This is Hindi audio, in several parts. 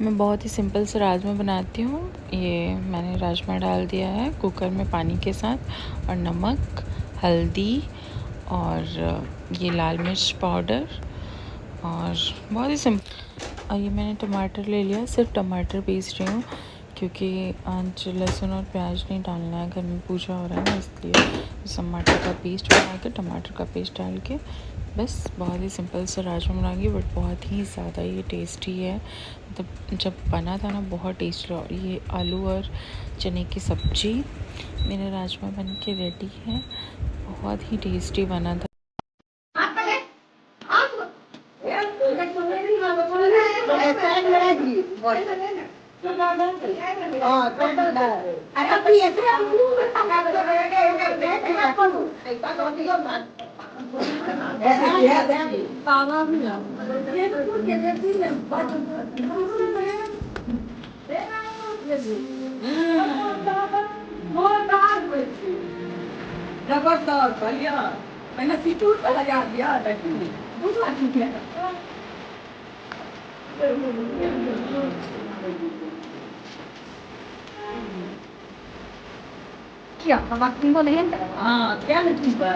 मैं बहुत ही सिंपल से राजमा बनाती हूँ। ये मैंने राजमा डाल दिया है कुकर में पानी के साथ, और नमक, हल्दी और ये लाल मिर्च पाउडर, और बहुत ही सिंपल। और ये मैंने टमाटर ले लिया, सिर्फ टमाटर पीस रही हूँ क्योंकि आज लहसुन और प्याज नहीं डालना है, घर में पूजा हो रहा है ना, इसलिए टमाटर का पेस्ट बना के, टमाटर का पेस्ट डाल के बस बहुत ही सिंपल से राजमा बनाऊंगी। बट बहुत ही ज़्यादा ये टेस्टी है, मतलब जब बना था ना बहुत टेस्टी। और ये आलू और चने की सब्ज़ी, मेरे राजमा बन के रेडी है, बहुत ही टेस्टी बना था। Kia, makin ko na yan. Kaya nagtiba.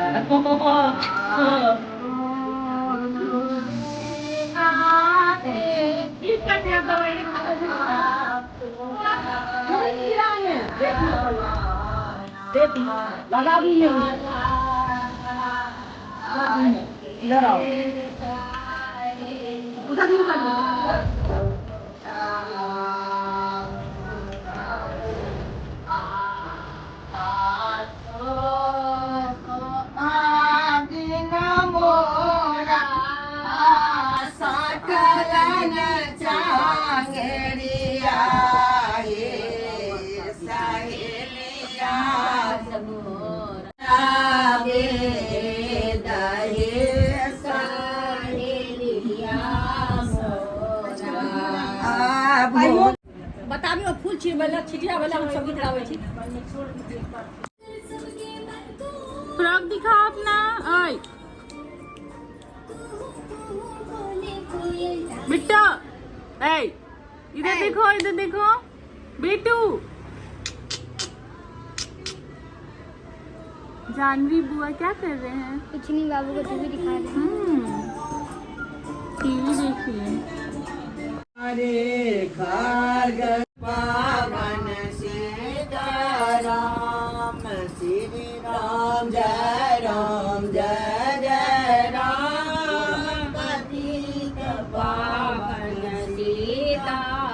बताबी और फूल छिड़बला छिटिया वाला हम सब गिरावे छी। फ्रॉक दिखा अपना। ओए बिट्टा, ए इधर देखो, इधर देखो बेटू। जानवी बुआ क्या कर रहे हैं? कुछ नहीं, बाबू को टीवी दिखा रहे हैं। टीवी देखिए। हरे खारग पावन सीताराम, श्री राम जय राम जय जय राम, पतित पावन सीताराम,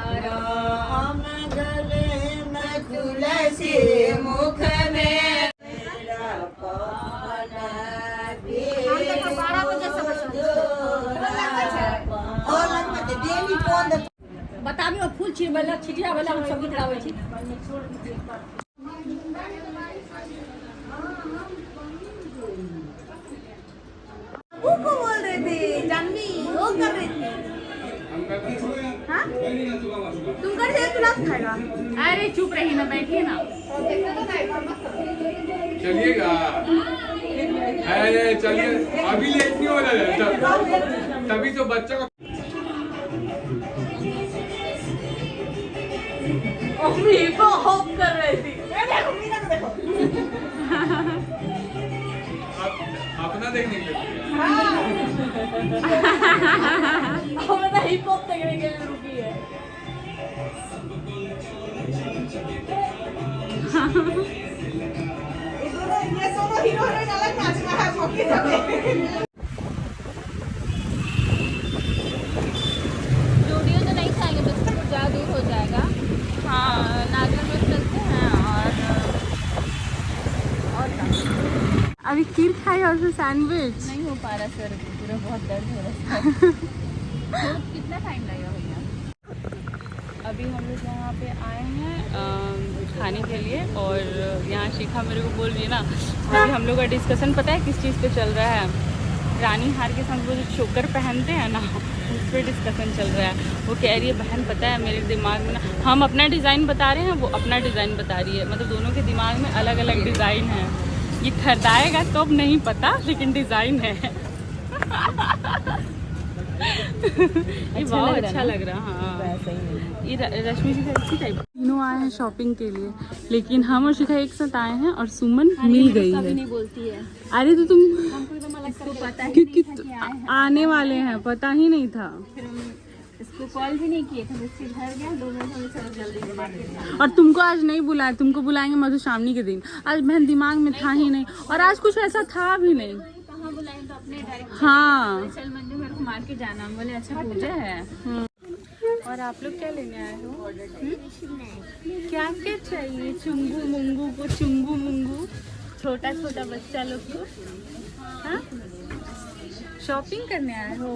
गले में तुलसी मुख में बताबी और फूल छिड़बला छिटिया वाला हम सब गिरावे छी। वो को बोल रहे थे जानवी, वो कर रहे थे। हाँ? तुम कर रहे हो, तुला खाएगा। अरे चुप रही ना, बैठिए ना। चलिएगा, अरे चलिए, अभी लेट नहीं होना है, तभी तो बच्चा को मम्मी को होप कर रही थी। देखो अपना देखने के लिए। हमें हिप हॉप देखने के लिए रुकी है। ये दोनों हीरो हीरोइन अलग नाच रहा है मौके पे। स्टूडियो तो नहीं खाएंगे, बस थोड़ा ज़्यादा दूर हो जाएगा। हाँ, नागरा में चलते हैं। और अभी खीर खाई और फिर सैंडविच। नहीं हो पा रहा सर, पूरा बहुत दर्द हो रहा है। कितना टाइम लगेगा भैया? अभी हम लोग यहाँ पे आए हैं खाने के लिए, और यहाँ शिखा मेरे को बोल रही है ना, अभी हम लोग का डिस्कशन पता है किस चीज़ पे चल रहा है? रानी हार के साथ वो जो चोकर पहनते हैं ना, उस पर डिस्कशन चल रहा है। वो कह रही है बहन पता है मेरे दिमाग में ना, हम अपना डिज़ाइन बता रहे हैं, वो अपना डिज़ाइन बता रही है, मतलब दोनों के दिमाग में अलग अलग डिज़ाइन है। ये खरीदाएगा तो अब नहीं पता, लेकिन डिज़ाइन है। ये बहुत अच्छा लग रहा। हाँ ये रश्मि जी का अच्छी टाइप। तीनों आए हैं शॉपिंग के लिए, लेकिन हम और शिखा एक साथ आए हैं और सुमन मिल गई है। नहीं बोलती है, अरे तो तुम हमको एकदम अलग करके पता है क्योंकि आने वाले हैं, पता ही नहीं था। फिर हम इसको कॉल भी नहीं किए थे, मुझसे घर गया 2 मिनट में चलो जल्दी मार्केट। और तुमको आज नहीं बुलाया, तुमको बुलाएंगे मधुश्रावणी के दिन। आज बहन दिमाग में था ही नहीं, और आज कुछ ऐसा था भी नहीं। कहाँ बुलाएं तो अपने डायरेक्ट हाँ चल मंदिर, मेरे को मार्केट जाना। हम बोले अच्छा पूजा है। और आप लोग क्या लेने आए हो? क्या क्या चाहिए? चुंगू मुंगू को, चुंगू मुंगू छोटा छोटा बच्चा लोग को। हाँ शॉपिंग करने आए हो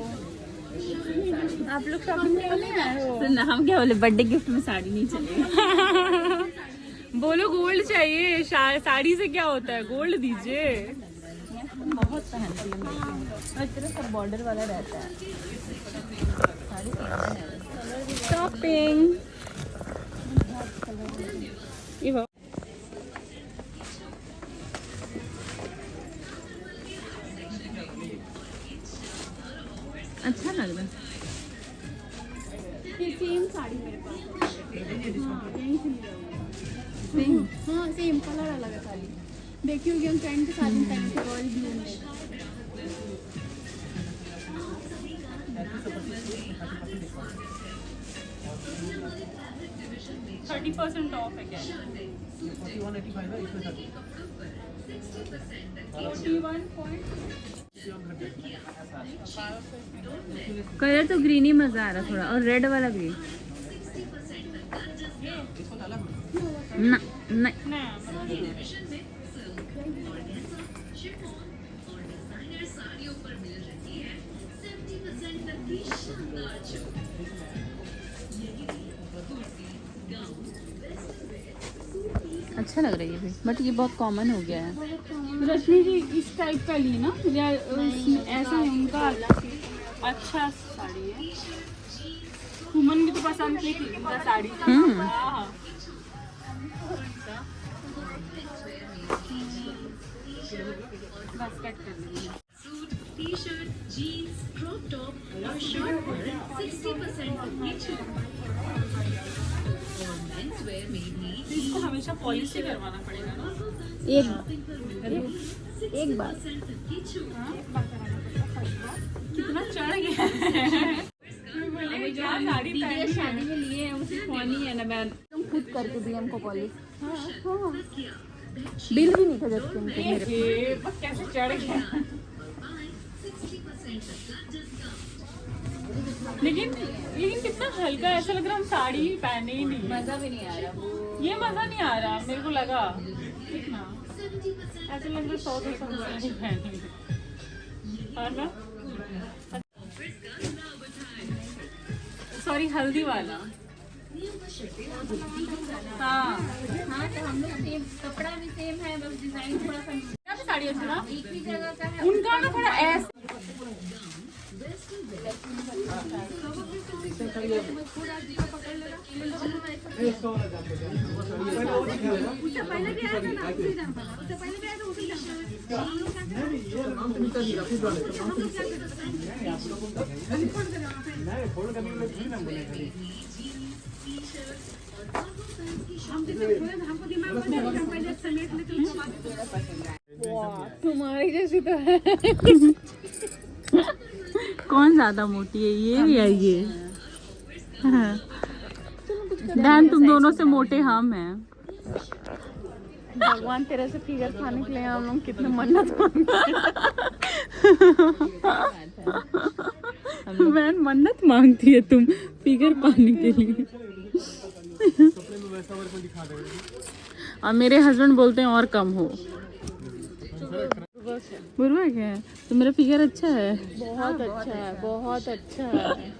आप लोग? शॉपिंग करने आए हो? तो हम क्या बोले, बर्थडे गिफ्ट में साड़ी नहीं चलेगा। बोलो गोल्ड चाहिए। साड़ी से क्या होता है, गोल्ड दीजिए। बहुत पहनती है और तेरा सब बॉर्डर वाला रहता है। शॉपिंग अच्छा लग रहा है। सेम साड़ी मेरे पास, हाँ सेम कलर अलग है साड़ी। देखी होगी हम फ्रेंड के साथ में पहने थे रॉयल ब्लू में। 30% ऑफ है क्या? 4185 है, इसमें 30। 41 कलर तो ग्रीन ही मजा आ रहा थोड़ा, और रेड वाला ग्रीन ना नहीं। अच्छा लग रहा है ये भी, बट ये बहुत कॉमन हो गया है। रश्मि जी इस टाइप का ली ना, या ऐसा है उनका अच्छा साड़ी है। सुमन भी तो पसंद की थी उनका साड़ी। हाँ बस कट कर देंगे। टी-शर्ट, जीन्स, क्रॉप टॉप और शॉर्ट पर 60% तक की छूट। और मेंस वेयर में भी इसको हमेशा पॉलिश ही करवाना पड़ेगा ना। एक बार कितना चढ़ गया। दीदी शादी में लिए हैं, उसे फनी है ना। मैं तुम खुद करके दिए हमको पॉलिश। बिल भी नहीं था जब उनके मेरे बस कैसे चढ़ गया। लेकिन कितना हल्का, ऐसा लग रहा हम साड़ी ही पहने ही नहीं। मजा भी नहीं आ रहा। ये मजा नहीं आ रहा मेरे को लगा। कितना ऐसा लग रहा 100-200 साड़ी पहनी है ना। सॉरी हल्दी वाला। हाँ तो हम लोग सेम, कपड़ा भी सेम है, बस डिजाइन थोड़ा सा क्या भी साड़ी अच्छा था एक ही जगह का है। उनका ना, थोड़ा ऐसा। पहले भी आया था ना, उसी टाइम पर उससे पहले भी आया था उसी टाइम पर। हम लोग क्या करते हैं, हम लोग क्या हमको दिमाग में हम पहले समेट लेते हैं। तुम्हारी जैसी तो है। कौन ज्यादा मोटी है, ये या ये? बहन तुम दोनों से मोटे हम हैं। भगवान तेरे से फिगर खाने के लिए हम लोग कितने मन्नत मांगते बहन मन्नत मांगती है तुम फिगर पाने के लिए। और मेरे हस्बैंड बोलते हैं और कम हो। बुरा क्या है? तो मेरा फिगर अच्छा है। बहुत अच्छा है, बहुत अच्छा है।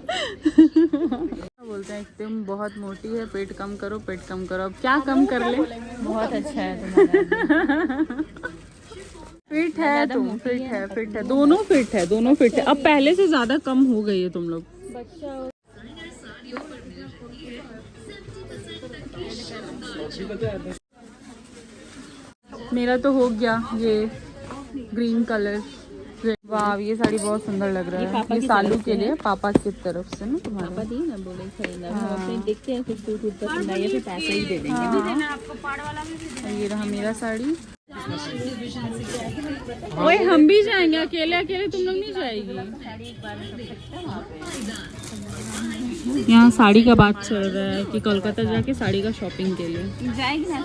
बोलते हैं तुम बहुत मोटी है, पेट कम करो, पेट कम करो। अब क्या कम कर ले? बहुत अच्छा है तुम्हारा। फिट है तुम, फिट है, दोनों फिट है, दोनों फिट है। अब पहले से ज्यादा कम हो गई है तुम लोग। मेरा तो हो गया ये ग्रीन कलर। वाह, ये साड़ी बहुत सुंदर लग रहा है। ये सालू के लिए, पापा की तरफ से ना तुम्हारे। पापा दी ना, बोले खरीदना। हम अपने देखते हैं कुछ सूट वूट पसंद आए फिर पैसे ही दे देंगे। और ये रहा मेरा साड़ी। ओए हम भी जाएंगे, अकेले अकेले तुम लोग नहीं जाएगी। यहाँ साड़ी का बात चल रहा है कि कोलकाता जाके साड़ी का शॉपिंग के लिए जाएगी ना,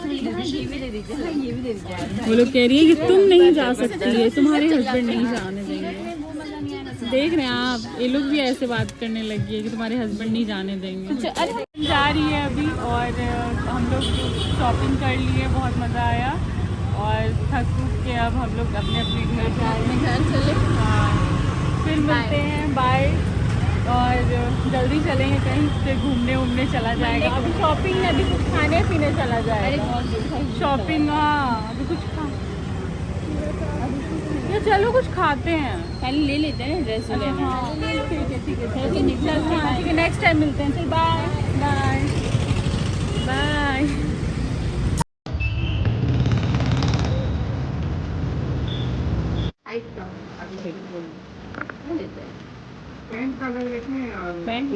ये भी दे दीजिए। हाँ, ये भी दे दीजिए। वो लोग कह रही है कि तुम नहीं जा सकती है, तुम्हारे हस्बैंड नहीं जाने देंगे। देख रहे हैं आप, ये लोग भी ऐसे बात करने लगी है कि तुम्हारे हस्बैंड नहीं जाने देंगे। अरे जा रही है अभी, और हम लोग शॉपिंग कर लिए, बहुत मज़ा आया। और थक थक के अब हम लोग अपने अपने घर चले। हाँ, फिर मिलते हैं, बाय। और जल्दी चलेंगे कहीं से, घूमने उमने चला जाएगा। अभी शॉपिंग में, अभी कुछ खाने पीने चला जाएगा। शॉपिंग, हाँ अभी कुछ या चलो कुछ खाते हैं, पहले ले लेते हैं ड्रेस लेना। हाँ ठीक है नेक्स्ट टाइम मिलते हैं। चल bye bye bye. Paint colour देखें और पैंट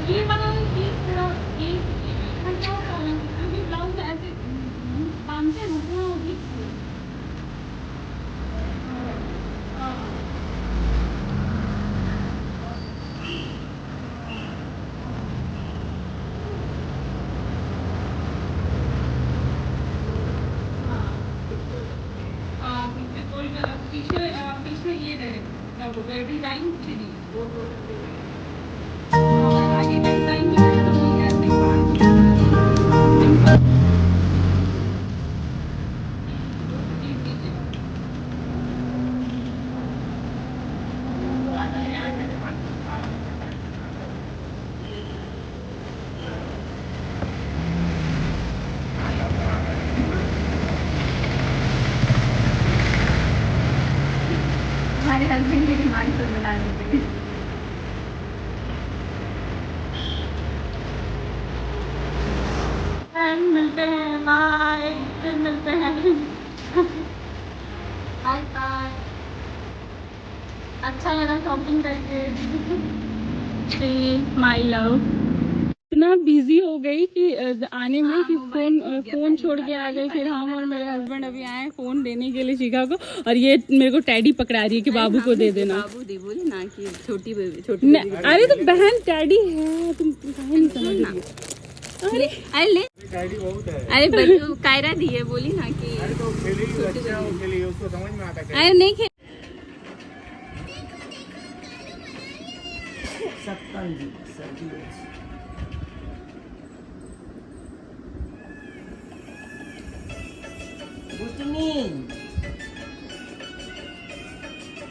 ये वाला ये पूरा ये ब्लाउज ऐसे बांधते हैं ना पूरा भी। पीछे ये डिजाइन वो आगे डिजाइन भी है, तो वो ऐसे हमारे हस्बैंड की डिमांड पर बना देते हैं। मिलते हैं, बाय, फिर मिलते हैं। Bye bye. अच्छा लगा शॉपिंग करके। माय लव इतना बिजी हो गई कि आने में कि फोन छोड़ के आ गई। फिर हम और मेरे हस्बैंड अभी आए फोन देने के लिए शिखा को, और ये मेरे को टैडी पकड़ा रही है कि बाबू को दे देना। बाबू दे बोले ना कि छोटी अरे तो बहन टैडी है, तुम काहे नहीं समझ रही? अरे ले, डायरी बहुत है। अरे कायरा दी है, बोली ना कि अरे तो खेलेगी बच्चा, वो खेलेगी, उसको समझ में आता है। अरे नहीं खेल। Good evening.